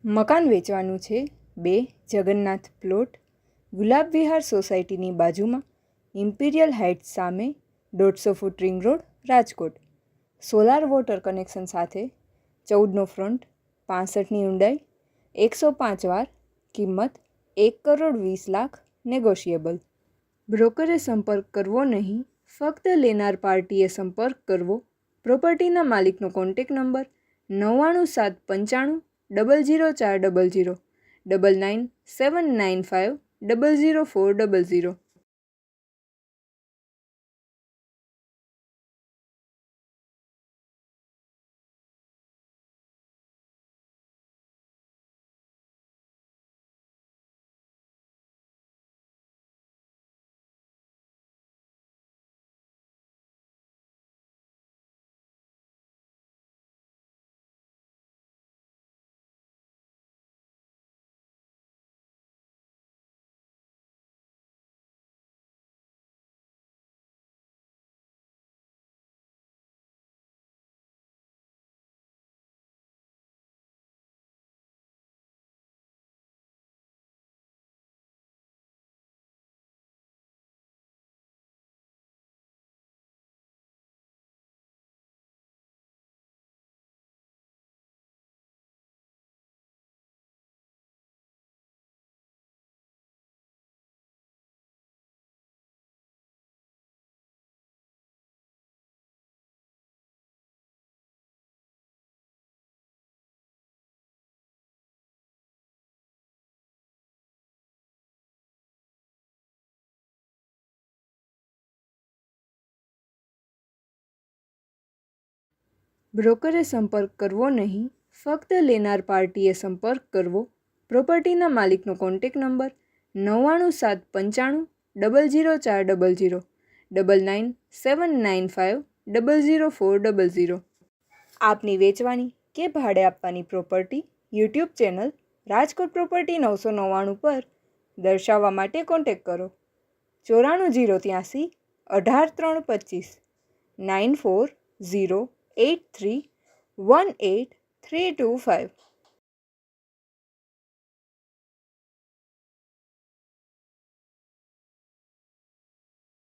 મકાન વેચવાનું છે 2 જગન્નાથ પ્લોટ, ગુલાબ વિહાર સોસાયટીની બાજુમાં, ઇમ્પિરિયલ હાઇટ્સ સામે, 150 foot ring road, Rajkot. Solar water connection સાથે, 14નો ફ્રન્ટ, 65ની ઊંડાઈ, 105 વાર, કિંમત 1,20,00,000, નેગોશિયેબલ. બ્રોકરે સંપર્ક કરવો નહીં, ફક્ત લેનાર પાર્ટીએ સંપર્ક કરવો. પ્રોપર્ટીના માલિકનો કોન્ટેક્ટ નંબર 99795 00400 99795 00400. બ્રોકરે સંપર્ક કરવો નહીં, ફક્ત લેનાર પાર્ટીએ સંપર્ક કરવો. પ્રોપર્ટીના માલિકનો કોન્ટેક્ટ નંબર 99795 00400 99795 00400. આપની વેચવાની કે ભાડે આપવાની property YouTube channel Rajkot property 999 પર દર્શાવવા માટે કોન્ટેક્ટ કરો. 94 083 18 325 94 083 18325.